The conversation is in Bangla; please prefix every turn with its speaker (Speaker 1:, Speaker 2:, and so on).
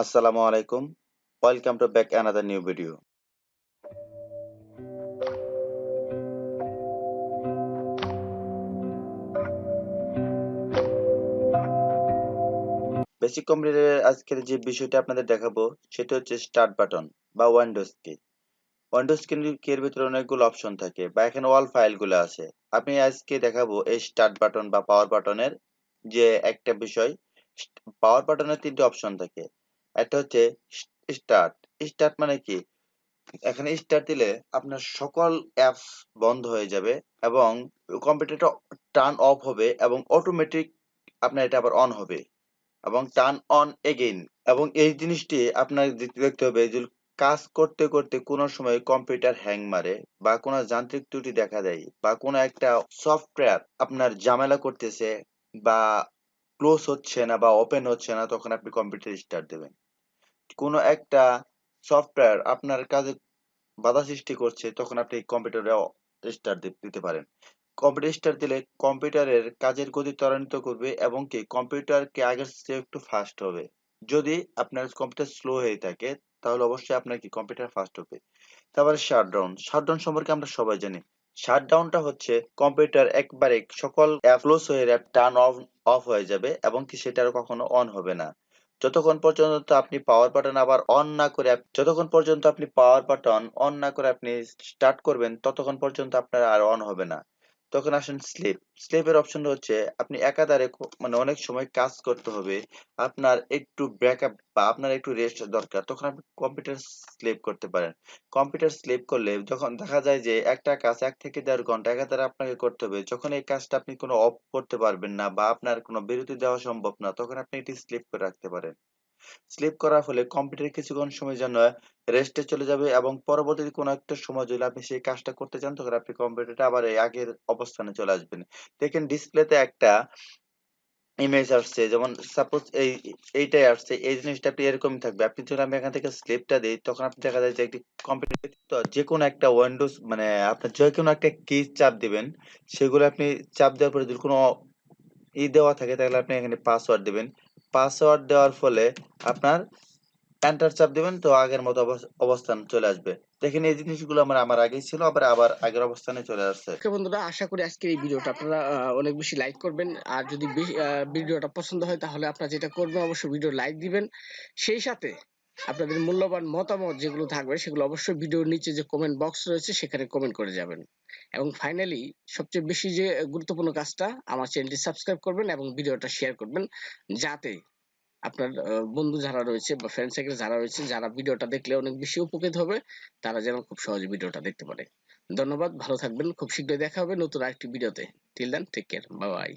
Speaker 1: Assalamu alaikum. Welcome to back another new video. Basic কম্পিউটারের আজকের যে বিষয়টা আপনাদের দেখাবো সেটা হচ্ছে স্টার্ট বাটন বা উইন্ডোজ কি। উইন্ডোজ কির ভিতরে অনেকগুলো অপশন থাকে বা এখানে অল ফাইলগুলো আছে। আমি আজকে দেখাবো এই স্টার্ট বাটন বা পাওয়ার বাটনের যে একটা বিষয়। পাওয়ার বাটনের তিনটে অপশন থাকে। একটা হচ্ছে স্টার্ট। স্টার্ট মানে কি? এখানে স্টার্ট দিলে আপনার সকল অ্যাপস বন্ধ হয়ে যাবে এবং কম্পিউটারটা টার্ন অফ হবে এবং অটোমেটিক আপনার এটা আবার অন হবে এবং টার্ন অন এগেইন। এবং এই জিনিসটি আপনার দেখতে হবে যে কাজ করতে করতে কোনো সময় কম্পিউটার হ্যাং মারে বা কোনো যান্ত্রিক ত্রুটি দেখা দেয় বা কোনো একটা সফটওয়্যার আপনার ঝামেলা করতেছে বা ক্লোজ হচ্ছে না বা ওপেন হচ্ছে না, তখন আপনি কম্পিউটার স্টার্ট দেবেন। কোনো একটা সফটওয়্যার আপনার কাজে বাধা সৃষ্টি করছে, তখন আপনি কম্পিউটারে স্টার্ট দিতে পারেন। কম্পিউটার স্টার্ট দিলে কম্পিউটারের কাজের গতি ত্বরান্বিত করবে এবং কি কম্পিউটারকে আগের চেয়ে একটু ফাস্ট হবে। যদি আপনার কম্পিউটার স্লো হয়ে থাকে তাহলে অবশ্যই আপনার কি কম্পিউটার ফাস্ট হবে। তারপরে শাটডাউন। শাটডাউন সম্পর্কে আমরা সবাই জানি। শাটডাউনটা হচ্ছে কম্পিউটার একবারে সকল অ্যাপ ক্লোজ হয়ে টার্ন অফ অফ হয়ে যাবে এবং কি সেটা আর কখনো অন হবে না। যতক্ষণ পর্যন্ত আপনি পাওয়ার বাটন অন না করে আপনি স্টার্ট করবেন ততক্ষণ পর্যন্ত আপনার আর অন হবে না। তখন আসেন স্লিপ। স্লিপের অপশনটা হচ্ছে আপনি একাধারে মানে অনেক সময় কাজ করতে হবে। আপনার একটু ব্রেকআপ বা আপনার একটু রেস্ট দরকার। তখন আপনি কম্পিউটার স্লিপ করতে পারেন। কম্পিউটার স্লিপ করলে যখন দেখা যায় যে একটা কাজ ১ থেকে ১.৫ ঘন্টা একাধারে আপনাকে করতে হবে। যখন এই কাজটা আপনি কোনো অফ করতে পারবেন না বা আপনার কোনো বিরতি দেওয়া সম্ভব না, তখন আপনি এটি স্লিপ করে রাখতে পারেন। স্লিপ করার ফলে কম্পিউটার কিছুক্ষণ সময়ের জন্য রেস্টে চলে যাবে এবং পরবর্তীতে কোনো একটা সময় যদি আপনি সেই কাজটা করতে চান তখন আপনি কম্পিউটারটা আবার এই আগের অবস্থানে চলে আসবেন। দেখেন ডিসপ্লেতে একটা ইমেজ আসছে, যেমন সাপোজ এইটাই আসছে, এই জিনিসটা আপনি এরকমই থাকবে। আপনি যদি আমি এখান থেকে স্লিপটা দেই তখন আপনি দেখা যায় যে একটি কম্পিউটার তো যেকোনো একটা উইন্ডোজ মানে আপনার যেকোনো একটা কি চাপ দিবেন, সেগুলো আপনি চাপ দেওয়ার পরে যদি কোনো দেওয়া থাকে তাহলে আপনি এখানে পাসওয়ার্ড দিবেন। পাসওয়ার্ড দেওয়ার ফলে আপনার এন্টার চাপ দিবেন, তো আগের মতো অবস্থান চলে আসবে। দেখেন এই জিনিসগুলো আমার আগেই ছিল, আবার আগের অবস্থানে চলে আসছে।
Speaker 2: ওকে বন্ধুরা, আশা করি আজকের এই ভিডিওটা আপনারা অনেক বেশি লাইক করবেন। আর যদি ভিডিওটা পছন্দ হয় তাহলে আপনারা যেটা করবেন অবশ্যই ভিডিও লাইক দিবেন। সেই সাথে আপনাদের মূল্যবান মতামত যেগুলো থাকবে সেগুলো অবশ্যই ভিডিওর নিচে যে কমেন্ট বক্স রয়েছে সেখানে কমেন্ট করে যাবেন। এবং ফাইনালি সবচেয়ে বেশি যে গুরুত্বপূর্ণ কাজটা, আমার চ্যানেলটি সাবস্ক্রাইব করবেন এবং ভিডিওটা শেয়ার করবেন, যাতে আপনার বন্ধু যারা রয়েছে বা ফ্রেন্ড সার্কেল যারা রয়েছে, যারা ভিডিওটা দেখলে অনেক বেশি উপকৃত হবে, তারা যেন খুব সহজে ভিডিওটা দেখতে পারে। ধন্যবাদ, ভালো থাকবেন। খুব শীঘ্রই দেখা হবে নতুন আরেকটি ভিডিওতে। Till then, take care, bye by.